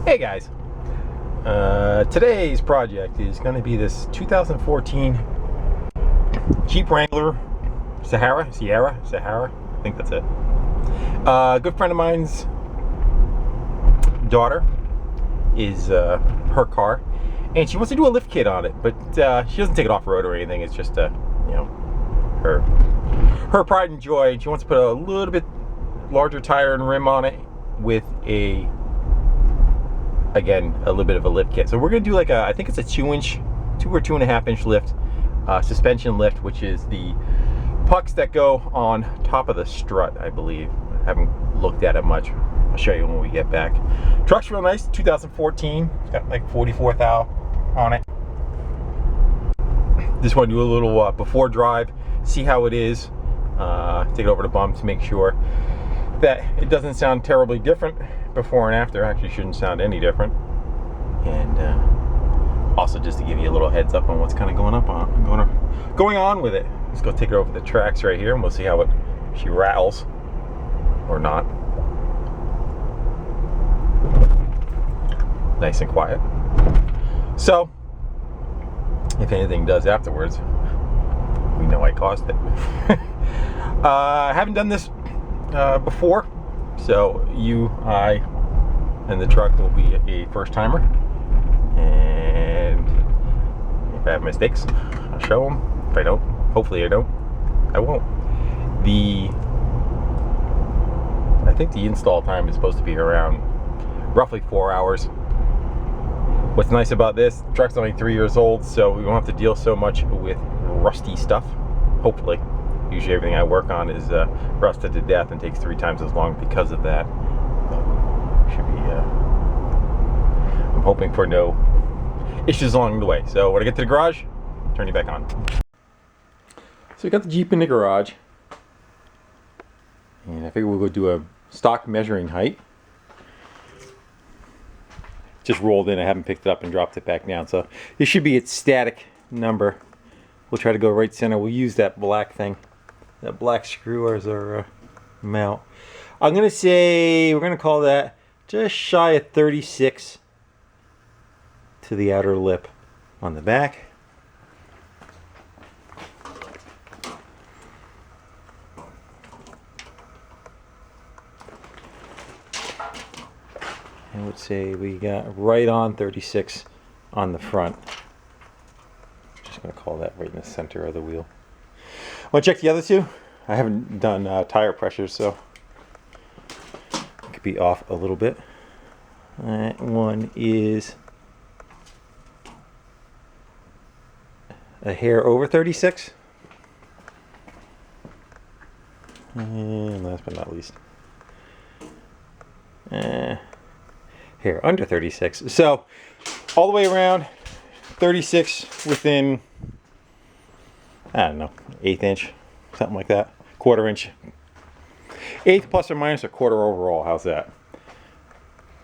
Hey guys, today's project is going to be this 2014 Jeep Wrangler Sahara, I think that's it. A good friend of mine's daughter is her car, and she wants to do a lift kit on it, but she doesn't take it off-road or anything. It's just her pride and joy, and she wants to put a little bit larger tire and rim on it with a little bit of a lift kit. So we're gonna do like I think it's a 2 or 2.5 inch lift, suspension lift, which is the pucks that go on top of the strut, I believe. I haven't looked at it much. I'll show you when we get back. Truck's real nice, 2014. It's got like 44 thou on it. Just want to do a little before drive, see how it is. Take it over to bump to make sure that it doesn't sound terribly different before and after. Actually shouldn't sound any different. And also just to give you a little heads up on what's kind of going on with it. Let's go take it over the tracks right here and we'll see how she rattles or not. Nice and quiet. So if anything does afterwards, we know I caused it. I haven't done this before, so I and the truck will be a first timer, and if I have mistakes I'll show them. If I don't, hopefully I don't, I won't. I think the install time is supposed to be around roughly 4 hours. What's nice about this, the truck's only 3 years old, so we won't have to deal so much with rusty stuff, hopefully. Usually everything I work on is rusted to death and takes 3 times as long because of that. Should be, I'm hoping for no issues along the way. So when I get to the garage, turn you back on. So we got the Jeep in the garage, and I figure we'll go do a stock measuring height. Just rolled in, I haven't picked it up and dropped it back down. So this should be its static number. We'll try to go right center. We'll use that black thing, that black screw as our mount. I'm gonna say we're gonna call that just shy of 36 to the outer lip on the back. I would say we got right on 36 on the front. Just gonna call that right in the center of the wheel. I want to check the other two. I haven't done tire pressures, so it could be off a little bit. That one is a hair over 36. And last but not least, hair under 36. So all the way around 36 within, I don't know, 1/8 inch, something like that, 1/4 inch. 1/8 plus or minus a 1/4 overall. How's that?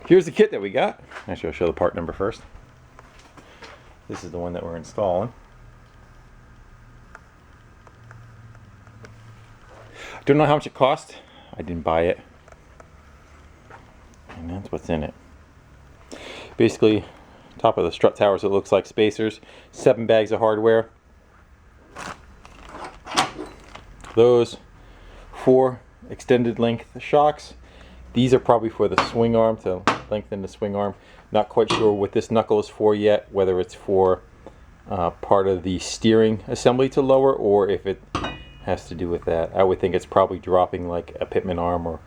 Here's the kit that we got. Actually, I'll show the part number first. This is the one that we're installing. I don't know how much it cost. I didn't buy it. And that's what's in it. Basically, top of the strut towers, it looks like spacers, 7 bags of hardware. Those 4 extended length shocks. These are probably for the swing arm, to lengthen the swing arm. Not quite sure what this knuckle is for yet, whether it's for part of the steering assembly to lower, or if it has to do with that. I would think it's probably dropping like a pitman arm or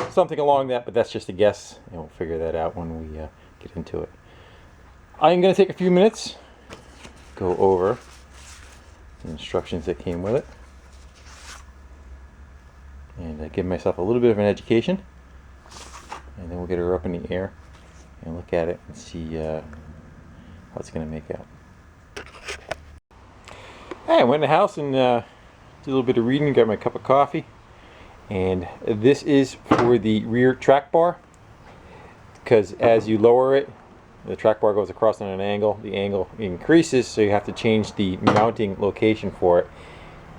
something along that, but that's just a guess, and we'll figure that out when we get into it. I'm going to take a few minutes, go over the instructions that came with it, and give myself a little bit of an education, and then we'll get her up in the air and look at it and see how it's going to make out. I went in the house and did a little bit of reading, got my cup of coffee, and this is for the rear track bar, because as you lower it, the track bar goes across on an angle, the angle increases, so you have to change the mounting location for it.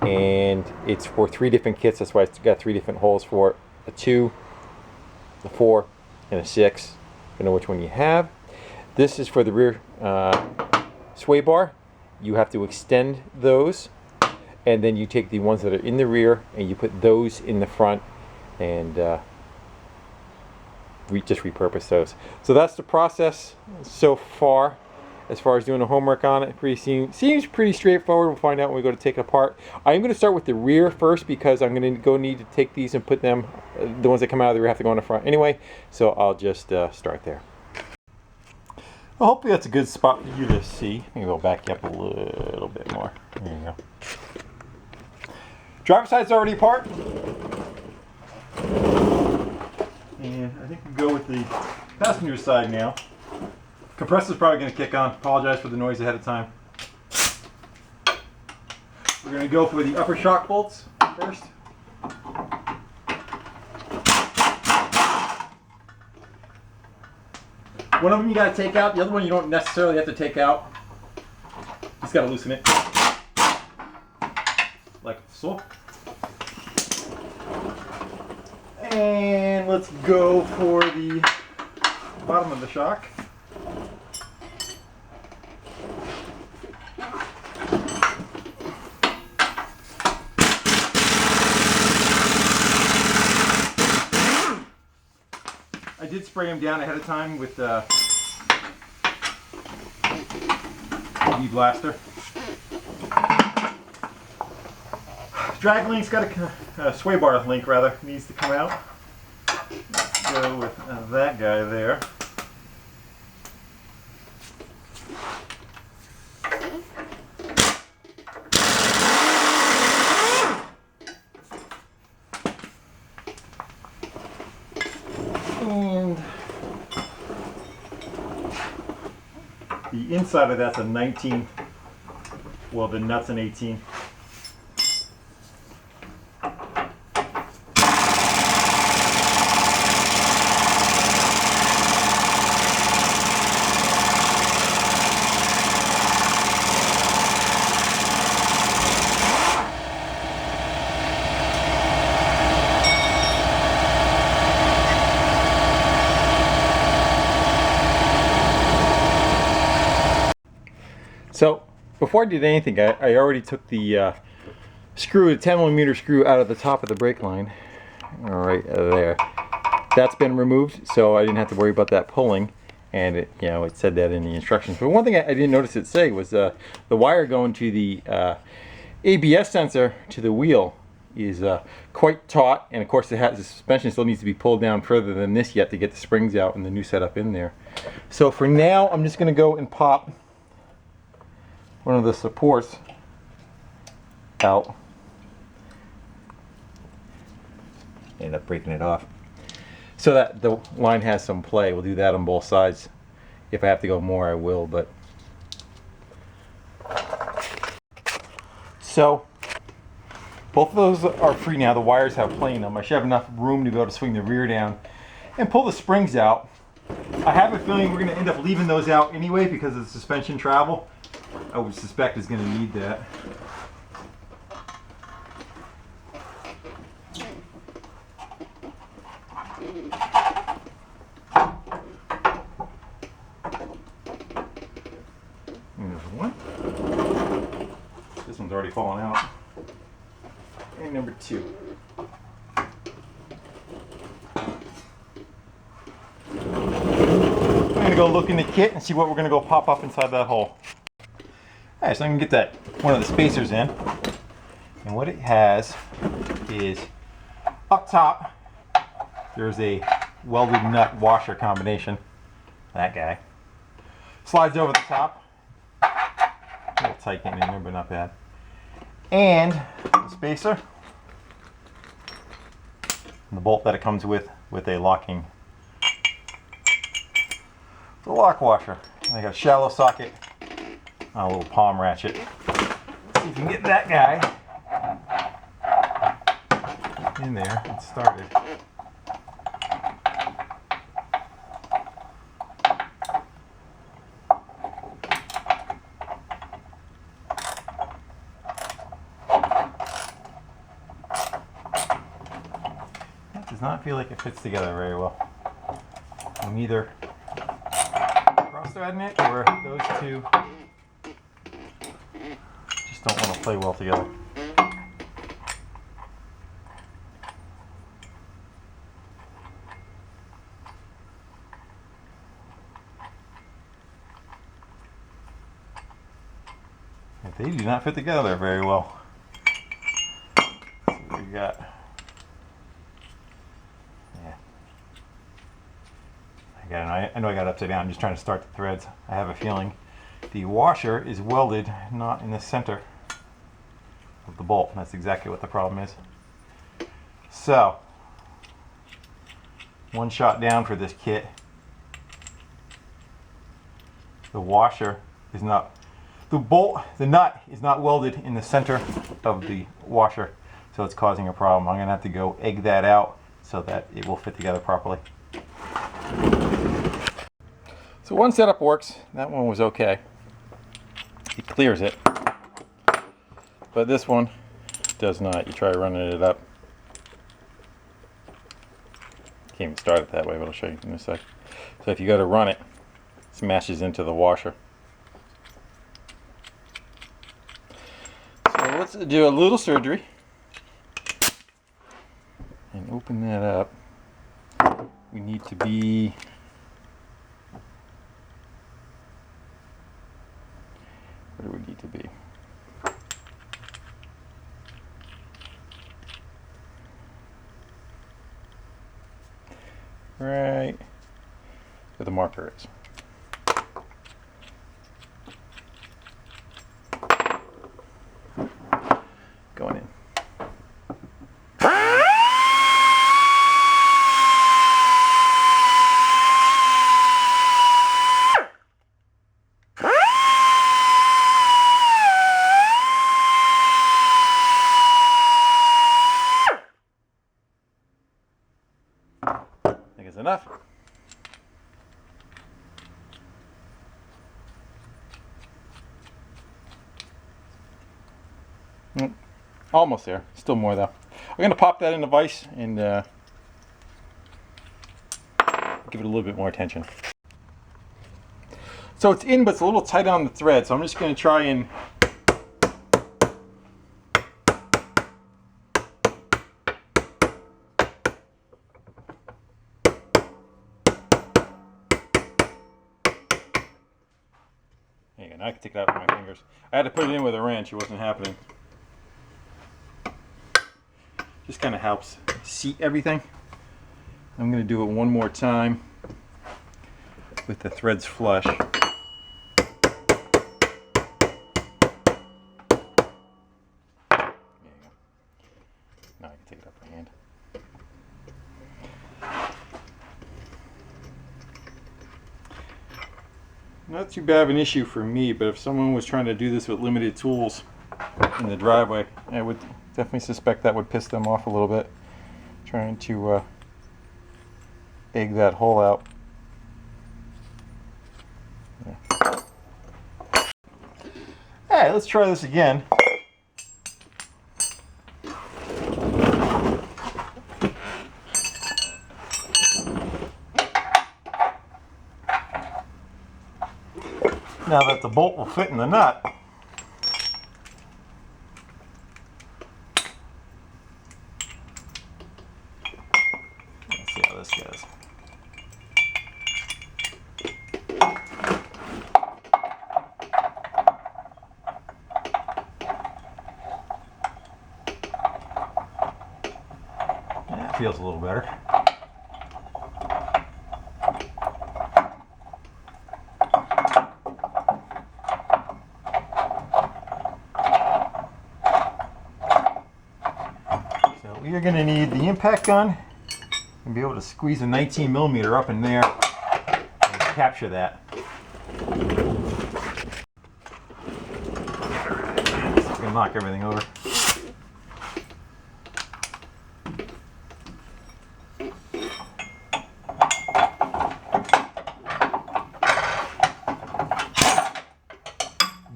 And it's for 3 different kits, that's why it's got 3 different holes for it: a 2, a 4, and a 6. you know which one you have. This is for the rear sway bar. You have to extend those, and then you take the ones that are in the rear and you put those in the front, and just repurpose those. So that's the process so far. As far as doing the homework on it, seems pretty straightforward. We'll find out when we go to take it apart. I'm going to start with the rear first because I'm going to need to take these and put them, the ones that come out of the rear have to go in the front anyway. So I'll just start there. Well, hopefully that's a good spot for you to see. Maybe we'll back you up a little bit more. There you go. Driver's side's already apart. And I think we'll go with the passenger side now. Compressor's probably going to kick on. Apologize for the noise ahead of time. We're going to go for the upper shock bolts first. One of them you got to take out. The other one you don't necessarily have to take out. Just got to loosen it. Like so. And let's go for the bottom of the shock. I did spray them down ahead of time with UV blaster. Drag link's got a sway bar link rather needs to come out. Let's go with that guy there. And the inside of that's a 19. Well, the nut's an 18. So before I did anything, I already took the screw, the 10mm screw out of the top of the brake line. All right, there. That's been removed, so I didn't have to worry about that pulling. And it, you know, it said that in the instructions. But one thing I didn't notice it say was the wire going to the ABS sensor to the wheel is quite taut, and of course the suspension still needs to be pulled down further than this yet to get the springs out and the new setup in there. So for now, I'm just going to go and pop one of the supports out. End up breaking it off so that the line has some play. We'll do that on both sides. If I have to go more, I will, but so both of those are free now. The wires have play in them. I should have enough room to be able to swing the rear down and pull the springs out. I have a feeling we're going to end up leaving those out anyway because of the suspension travel. I would suspect is going to need that. And there's one. This one's already fallen out. And number two. I'm going to go look in the kit and see what we're going to go pop up inside that hole. Alright, so I'm going to get that one of the spacers in. And what it has is up top, there's a welded nut washer combination. That guy. Slides over the top. A little tight getting in there, but not bad. And the spacer. And the bolt that it comes with a locking. The lock washer. I got a shallow socket. A little palm ratchet. See if you can get that guy in there and started. That does not feel like it fits together very well. Neither cross-threading it, or those two just don't want to play well together. They do not fit together very well. Let's see what we got. Yeah. I know I got it upside down. I'm just trying to start the threads. I have a feeling the washer is welded not in the center of the bolt. That's exactly what the problem is. So, one shot down for this kit. The washer is not, the nut is not welded in the center of the washer, so it's causing a problem. I'm going to have to go egg that out so that it will fit together properly. So one setup works. That one was okay. It clears it. But this one does not. You try running it up. Can't even start it that way, but I'll show you in a sec. So if you go to run it, it smashes into the washer. So let's do a little surgery and open that up. We need to be where do we need to be? Right where the marker is. Going in. I think it's enough. Almost there. Still more though. I'm going to pop that in the vise and give it a little bit more attention. So it's in, but it's a little tight on the thread. So I'm just going to try and there you go. Now I can take it out with my fingers. I had to put it in with a wrench. It wasn't happening. Just kind of helps seat everything. I'm going to do it one more time with the threads flush. There you go. Now I can take it up by hand. Not too bad of an issue for me, but if someone was trying to do this with limited tools in the driveway, I would definitely suspect that would piss them off a little bit, trying to egg that hole out. Yeah. Alright, let's try this again. Now that the bolt will fit in the nut, let's see how this goes. That feels a little better. You're going to need the impact gun and be able to squeeze a 19mm up in there and capture that. It's going to knock everything over.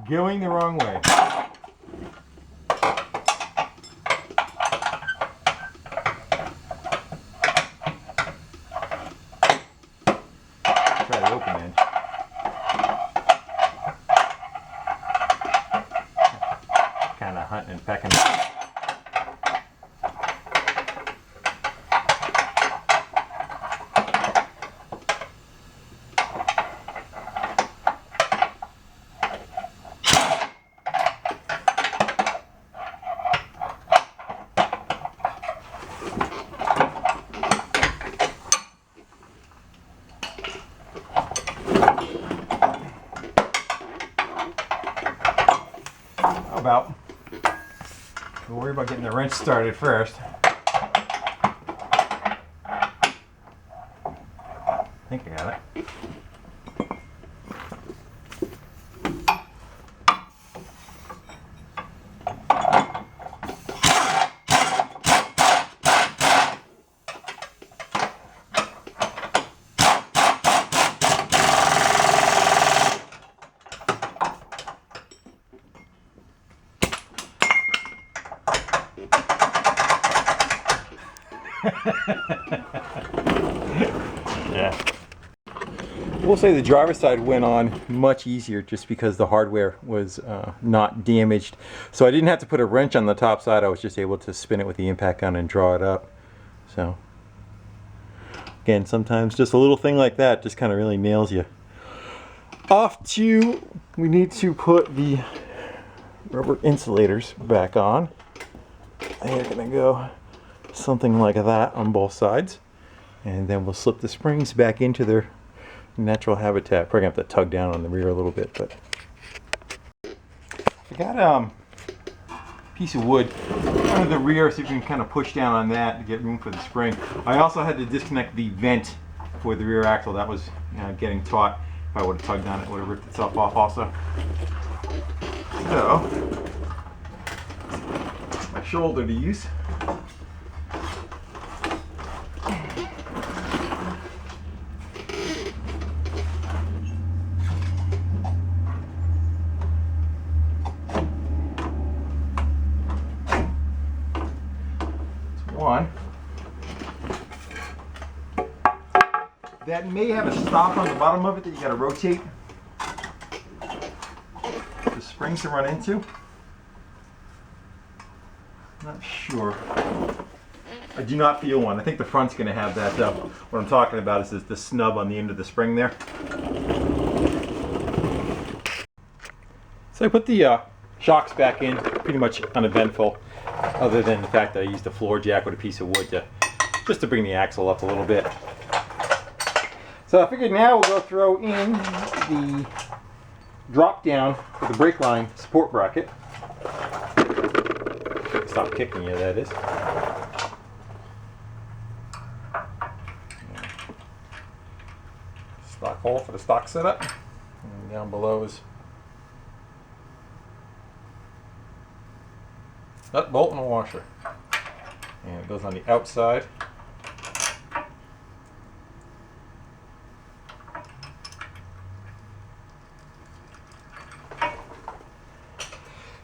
Going the wrong way. Try the open end. about. We'll worry about getting the wrench started first. I think I got it. Yeah. We'll say the driver's side went on much easier just because the hardware was not damaged. So I didn't have to put a wrench on the top side. I was just able to spin it with the impact gun and draw it up. So again, sometimes just a little thing like that just kind of really nails you. We need to put the rubber insulators back on. They're gonna go something like that on both sides, and then we'll slip the springs back into their natural habitat. Probably gonna have to tug down on the rear a little bit, but I got a piece of wood under the rear, so you can kind of push down on that to get room for the spring. I also had to disconnect the vent for the rear axle. That was getting taut. If I would have tugged on it, it would have ripped itself off also. So my shoulder to use. One that may have a stop on the bottom of it that you got to rotate the springs to run into. Not sure. I do not feel one. I think the front's going to have that. What I'm talking about is the snub on the end of the spring there. So I put the shocks back in, pretty much uneventful, other than the fact that I used a floor jack with a piece of wood just to bring the axle up a little bit. So I figured now we'll go throw in the drop down for the brake line support bracket. Stop kicking you, that is. Stock hole for the stock setup. And down below is nut, bolt, and a washer. And it goes on the outside.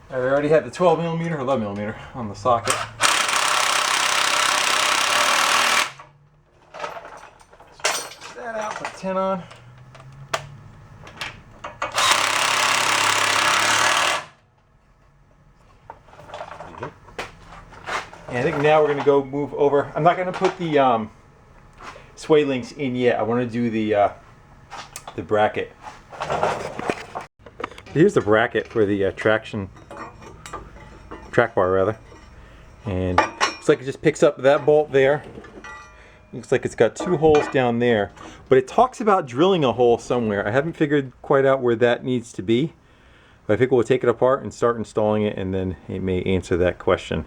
I already had the 12mm or 11mm on the socket. Switch that out, put 10 on. And I think now we're going to go move over. I'm not going to put the sway links in yet. I want to do the bracket. Here's the bracket for the track bar rather, and looks like it just picks up that bolt there. Looks like it's got 2 holes down there, but it talks about drilling a hole somewhere. I haven't figured quite out where that needs to be, but I think we'll take it apart and start installing it, and then it may answer that question.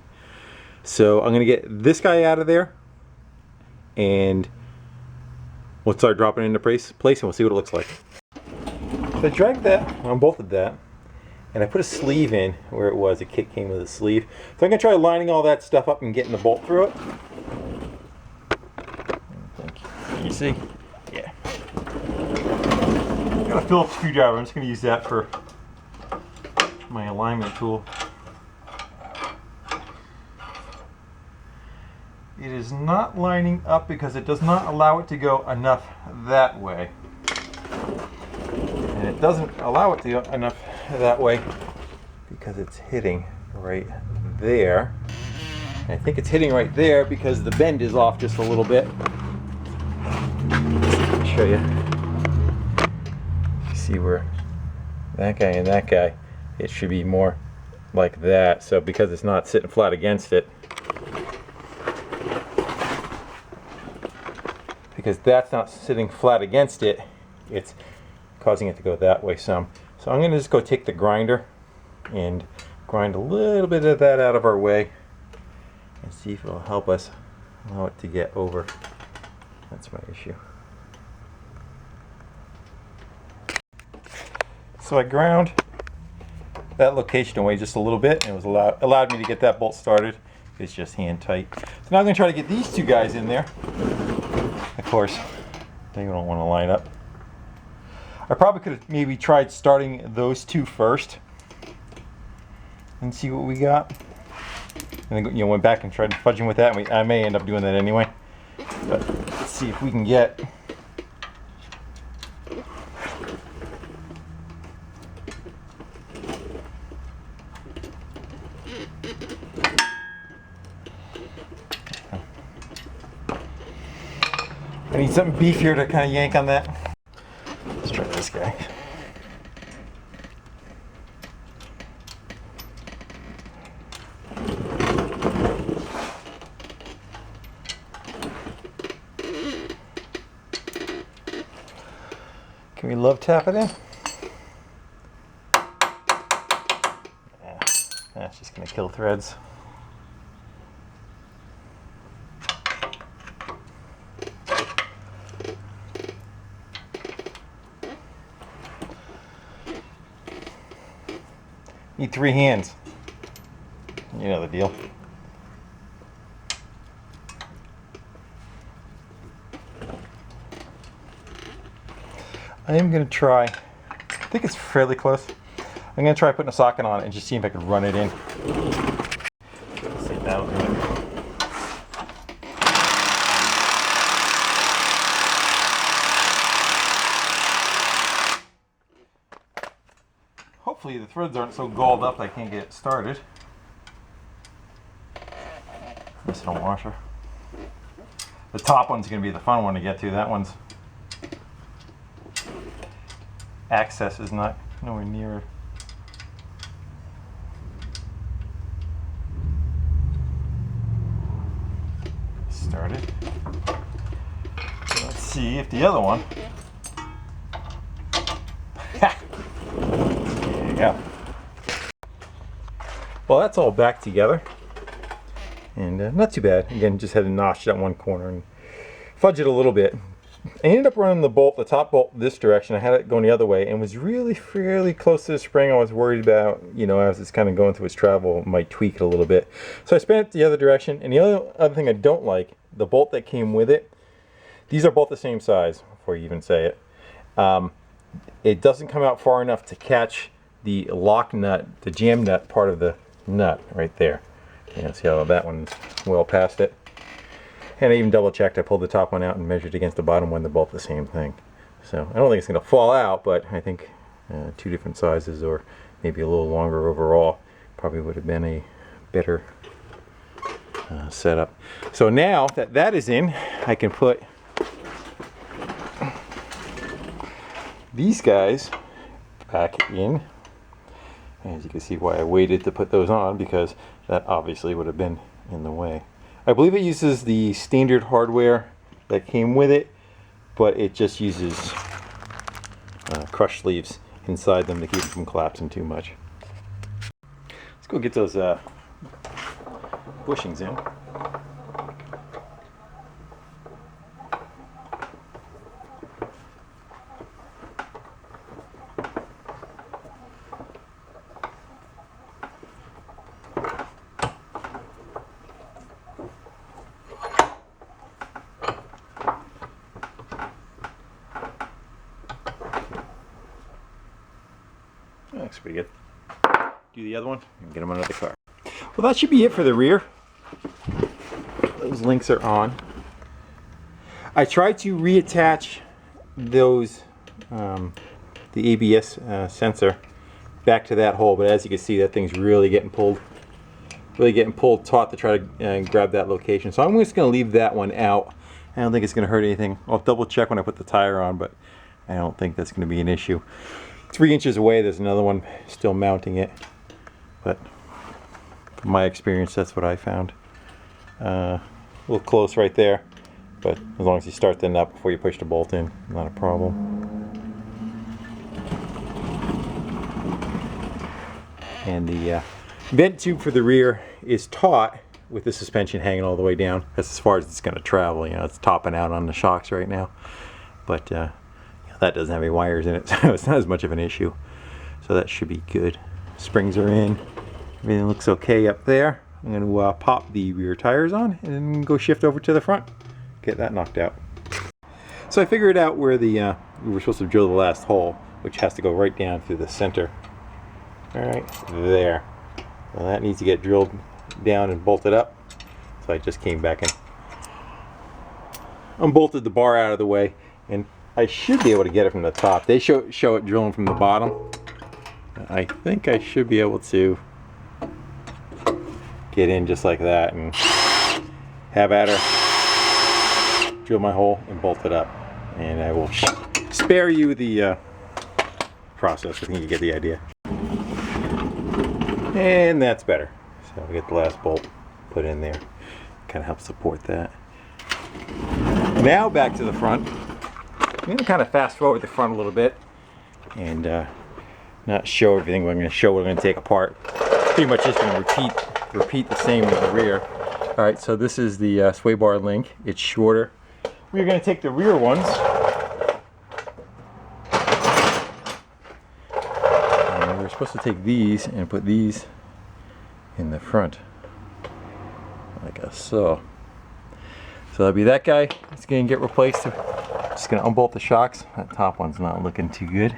So I'm gonna get this guy out of there, and we'll start dropping it into place, and we'll see what it looks like. So I dragged that, unbolted that, and I put a sleeve in where it was. The kit came with a sleeve. So I'm going to try lining all that stuff up and getting the bolt through it. Can you see? Yeah. I got a Phillips screwdriver. I'm just going to use that for my alignment tool. It is not lining up because it does not allow it to go enough that way. And it doesn't allow it to go enough that way because it's hitting right there. And I think it's hitting right there because the bend is off just a little bit. Let me show you. You see where that guy and that guy, it should be more like that. So because it's not sitting flat against it, because that's not sitting flat against it, it's causing it to go that way some. So I'm going to just go take the grinder and grind a little bit of that out of our way and see if it'll help us allow it to get over. That's my issue. So I ground that location away just a little bit, and it was allowed me to get that bolt started. It's just hand tight. So now I'm going to try to get these two guys in there. Of course, they don't want to line up. I probably could have maybe tried starting those two first and see what we got. And then, went back and tried fudging with that. And I may end up doing that anyway. But let's see if we can get. I need something beefier to kind of yank on that. Let's try this guy. Can we love tap it in? Yeah, that's just gonna kill threads. Need 3 hands. You know the deal. I am going to try, I think it's fairly close. I'm going to try putting a socket on it and just see if I can run it in. Let's see if that'll do it. Hopefully the threads aren't so galled up I can't get it started. This don't washer. The top one's going to be the fun one to get to. That one's access is not nowhere near it. Started. So let's see if the other one. There you go. Well, that's all back together, and not too bad. Again, just had to notch that one corner and fudge it a little bit. I ended up running the top bolt this direction. I had it going the other way and was really fairly close to the spring. I was worried about, as it's kind of going through its travel, it might tweak it a little bit. So I spun it the other direction. And the other thing I don't like, the bolt that came with it, these are both the same size, before you even say it. It doesn't come out far enough to catch the lock nut, the jam nut part of the nut right there. See how that one's well past it. And I even double checked. I pulled the top one out and measured against the bottom one. They're both the same thing. So I don't think it's going to fall out, but I think 2 different sizes, or maybe a little longer overall, probably would have been a better setup. So now that that is in, I can put these guys back in. As you can see why I waited to put those on, because that obviously would have been in the way. I believe it uses the standard hardware that came with it, but it just uses crush sleeves inside them to keep them from collapsing too much. Let's go get those bushings in. Looks pretty good. Do the other one and get them under the car. Well, that should be it for the rear. Those links are on. I tried to reattach those, the ABS sensor back to that hole, but as you can see, that thing's really getting pulled. Taut to try to grab that location. So I'm just going to leave that one out. I don't think it's going to hurt anything. I'll double check when I put the tire on, but I don't think that's going to be an issue. 3 inches away, there's another one still mounting it, but from my experience, that's what I found. A little close right there, but as long as you start the nut before you push the bolt in, not a problem. And the Vent tube for the rear is taut with the suspension hanging all the way down. That's as far as it's going to travel. You know, it's topping out on the shocks right now, but you know, that doesn't have any wires in it, so it's not as much of an issue. So that should be good. Springs are in. Everything looks okay up there. I'm going to pop the rear tires on and then go shift over to the front. Get that knocked out. So I figured out where the we were supposed to drill the last hole, which has to go right down through the center. All right, there. Well, that needs to get drilled down and bolted up. So I just came back and unbolted the bar out of the way, and I should be able to get it from the top. They show it drilling from the bottom. I think I should be able to get in just like that and have at her, drill my hole and bolt it up. And I will spare you the process. I think you get the idea. And that's better. So we get the last bolt put in there. Kind of helps support that. Now back to the front. I'm going to kind of fast forward the front a little bit and not show everything, but I'm going to show what I'm going to take apart. Pretty much just going to repeat the same with the rear. All right, so this is the sway bar link. It's shorter. We're going to take the rear ones. And we're supposed to take these and put these in the front, like so. So that'll be that guy. It's going to get replaced. Just going to unbolt the shocks. That top one's not looking too good.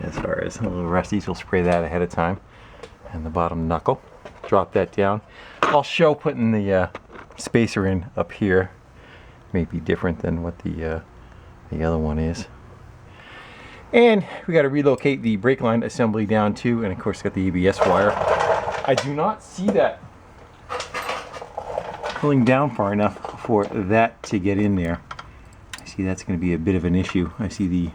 As far as a little rusties, we'll spray that ahead of time. And the bottom knuckle. Drop that down. I'll show putting the spacer in up here. May be different than what the other one is. And we got to relocate the brake line assembly down too, and of course got the ABS wire. I do not see that pulling down far enough for that to get in there. I see that's going to be a bit of an issue. I see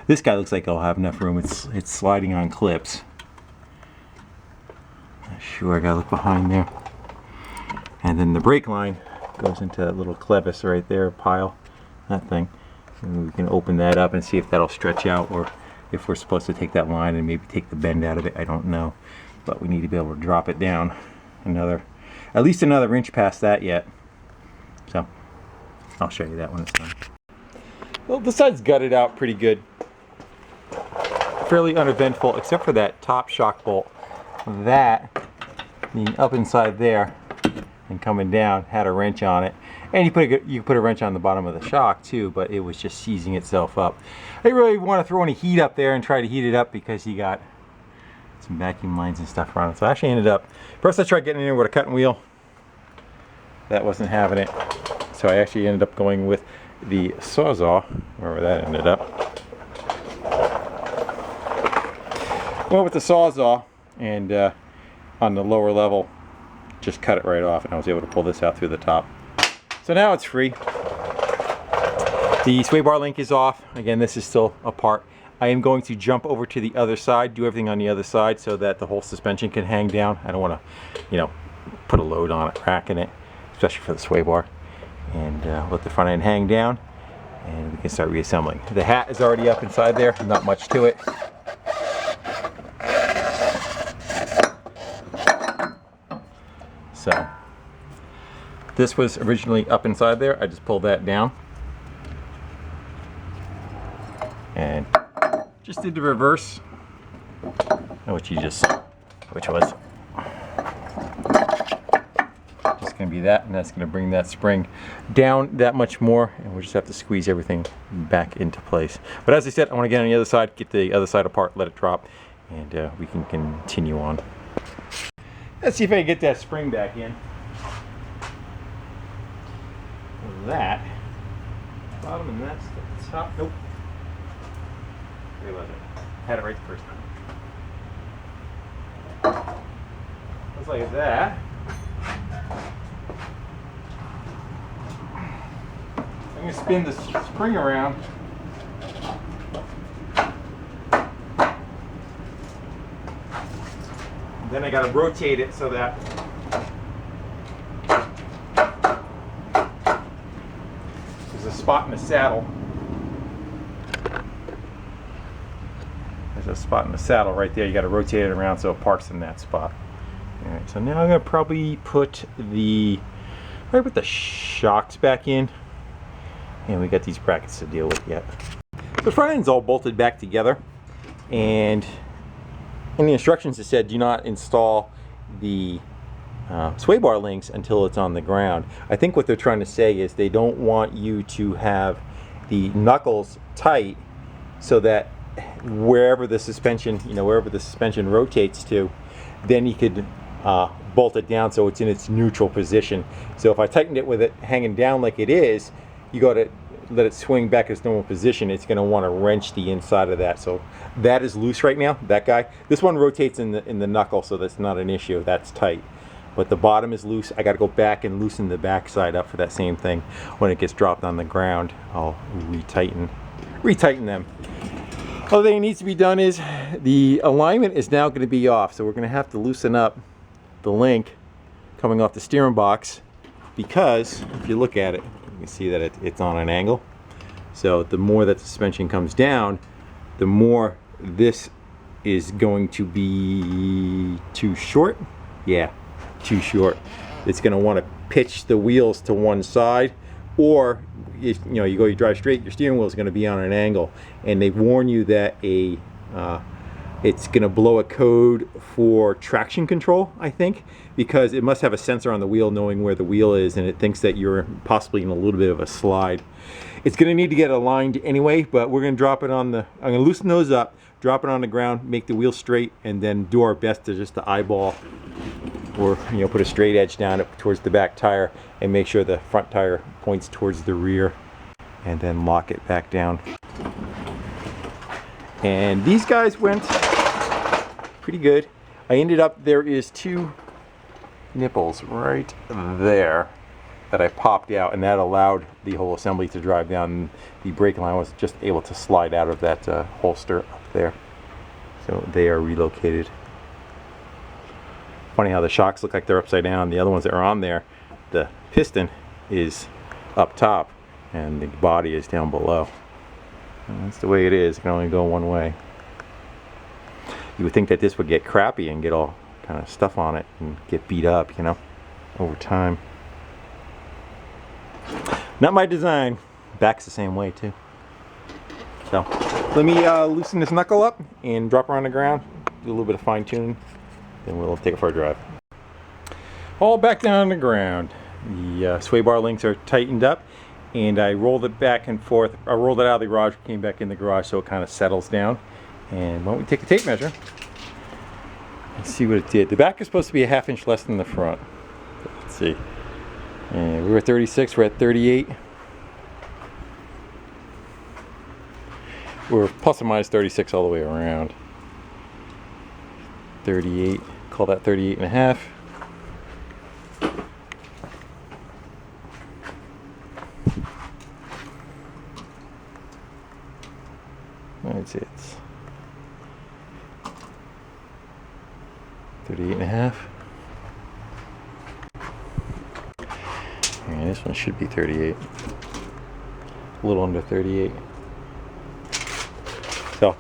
this guy looks like it'll have enough room. It's sliding on clips. Not sure, I gotta look behind there. And then the brake line goes into that little clevis right there, pile, that thing. And we can open that up and see if that'll stretch out, or if we're supposed to take that line and maybe take the bend out of it. I don't know, but we need to be able to drop it down at least another inch past that yet. So I'll show you that when it's done. Well, the side's gutted out pretty good. Fairly uneventful, except for that top shock bolt. That being up inside there and coming down had a wrench on it, and you can put a wrench on the bottom of the shock too, but it was just seizing itself up. I didn't really want to throw any heat up there and try to heat it up because you got some vacuum lines and stuff around it. So I actually ended up, first I tried getting in there with a cutting wheel. That wasn't having it, so I actually ended up going with the Sawzall, wherever that ended up. Went with the Sawzall, and on the lower level just cut it right off, and I was able to pull this out through the top. So now it's free. The sway bar link is off. Again, this is still apart. I am going to jump over to the other side, do everything on the other side so that the whole suspension can hang down. I don't want to, put a load on it, racking it, especially for the sway bar. And let the front end hang down, and we can start reassembling. The hat is already up inside there, not much to it. So this was originally up inside there. I just pulled that down and just did the reverse, which you just saw, which was just going to be that, and that's going to bring that spring down that much more, and we'll just have to squeeze everything back into place. But as I said, I want to get on the other side, get the other side apart, let it drop, and we can continue on. Let's see if I can get that spring back in. That bottom, and that's the top. Nope. Where was it? Had it right the first time. Looks like that. I'm going to spin the spring around. Then I got to rotate it so that there's a spot in the saddle. As there's a spot in the saddle right there. You got to rotate it around so it parks in that spot. All right, so now I'm gonna probably put the shocks back in, and we got these brackets to deal with yet. The front end's all bolted back together, and in the instructions it said do not install the sway bar links until it's on the ground. I think what they're trying to say is they don't want you to have the knuckles tight so that wherever the suspension, wherever the suspension rotates to, then you could bolt it down so it's in its neutral position. So if I tightened it with it hanging down like it is, you got to let it swing back its normal position. It's going to want to wrench the inside of that. So that is loose right now, that guy. This one rotates in the knuckle, so that's not an issue. That's tight. But the bottom is loose. I got to go back and loosen the back side up for that same thing. When it gets dropped on the ground, I'll retighten them. Other thing that needs to be done is the alignment is now going to be off. So we're going to have to loosen up the link coming off the steering box, because if you look at it, you can see that it's on an angle. So the more that the suspension comes down, the more this is going to be too short. Yeah, too short. It's going to want to pitch the wheels to one side, or if you drive straight, your steering wheel is going to be on an angle. And they warn you that it's going to blow a code for traction control, I think, because it must have a sensor on the wheel knowing where the wheel is, and it thinks that you're possibly in a little bit of a slide. It's going to need to get aligned anyway, but we're going to drop it on I'm going to loosen those up, drop it on the ground, make the wheel straight, and then do our best to just to eyeball or put a straight edge down it towards the back tire and make sure the front tire points towards the rear, and then lock it back down. And these guys went pretty good. I ended up, there is 2 nipples right there that I popped out, and that allowed the whole assembly to drive down. The brake line was just able to slide out of that holster up there. So they are relocated. Funny how the shocks look like they're upside down. The other ones that are on there, the piston is up top and the body is down below. And that's the way it is. It can only go one way. You would think that this would get crappy and get all kind of stuff on it and get beat up, over time. Not my design. Back's the same way too. So let me loosen this knuckle up and drop her on the ground, do a little bit of fine tuning, then we'll take it for a drive. All back down on the ground. The sway bar links are tightened up, and I rolled it back and forth. I rolled it out of the garage, came back in the garage so it kind of settles down. And why don't we take a tape measure and see what it did. The back is supposed to be a ½ inch less than the front. Let's see. And we were at 36, we're at 38. We're plus or minus 36 all the way around. 38, call that 38 and a half. That's it. 38 and a half. And this one should be 38. A little under 38. So,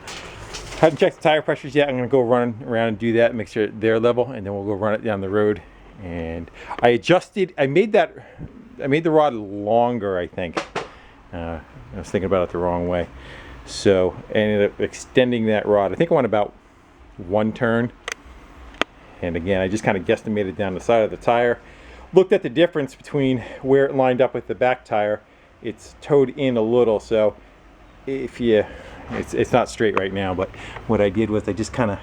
haven't checked the tire pressures yet. I'm going to go run around and do that, make sure they're level, and then we'll go run it down the road. And I made the rod longer, I think. I was thinking about it the wrong way. So I ended up extending that rod. I think I went about 1 turn. And again, I just kind of guesstimated down the side of the tire. Looked at the difference between where it lined up with the back tire. It's towed in a little, so it's not straight right now, but what I did was I just kind of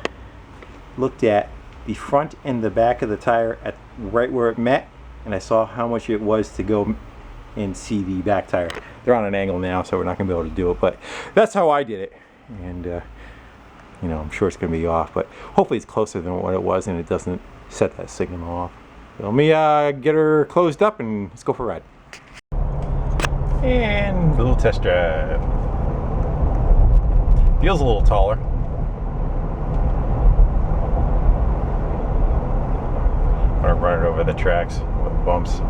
looked at the front and the back of the tire at right where it met, and I saw how much it was to go and see the back tire. They're on an angle now, so we're not going to be able to do it, but that's how I did it. And I'm sure it's going to be off, but hopefully it's closer than what it was and it doesn't set that signal off. So let me get her closed up and let's go for a ride. And a little test drive. Feels a little taller. I'm gonna run it over the tracks with bumps.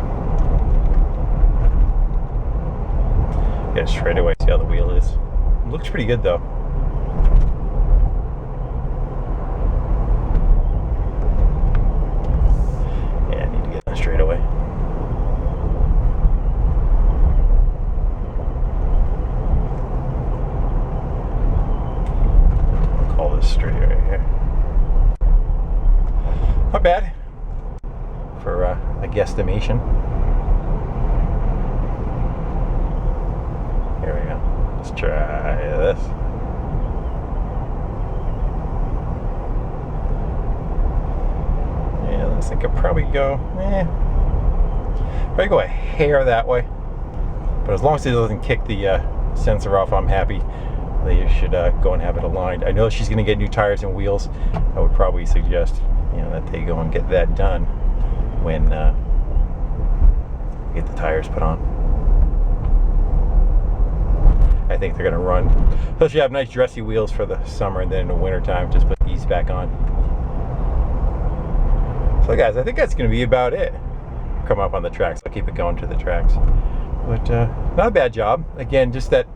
Get it straight away, see how the wheel is. It looks pretty good though. straight right here. Not bad for a guesstimation. Here we go. Let's try this. Yeah, looks like I could probably go, probably go a hair that way. But as long as it doesn't kick the sensor off, I'm happy. They should go and have it aligned. I know she's going to get new tires and wheels. I would probably suggest, that they go and get that done when get the tires put on. I think they're going to run. Plus, you have nice dressy wheels for the summer, and then in the winter time, just put these back on. So, guys, I think that's going to be about it. Come up on the tracks. I'll keep it going to the tracks. But not a bad job. Again, just that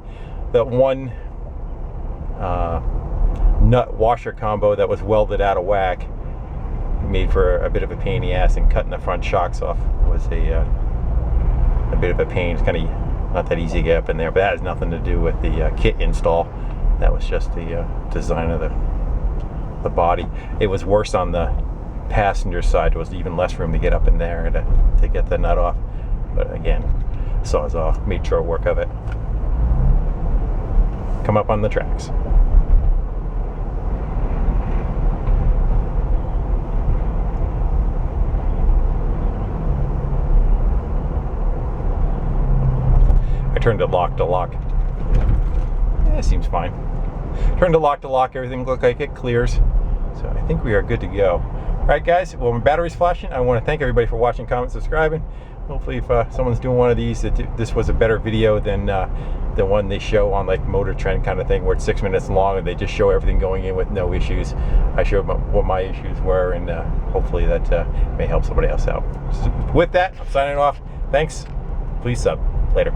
one nut washer combo that was welded out of whack made for a bit of a pain in the ass, and cutting the front shocks off was a bit of a pain. It's kind of not that easy to get up in there, but that has nothing to do with the kit install. That was just the design of the body. It was worse on the passenger side. There was even less room to get up in there to get the nut off. But again, Sawzall made short work of it. Come up on the tracks. I turned it lock to lock. Yeah, seems fine. Turned it lock to lock, everything looked like it clears. So I think we are good to go. Alright guys, well, my battery's flashing. I want to thank everybody for watching, commenting, subscribing. Hopefully if someone's doing one of these, this was a better video than the one they show on like Motor Trend kind of thing, where it's 6 minutes long and they just show everything going in with no issues. I showed what my issues were, and hopefully that may help somebody else out. So with that, I'm signing off. Thanks. Please sub. Later.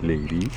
Ladies.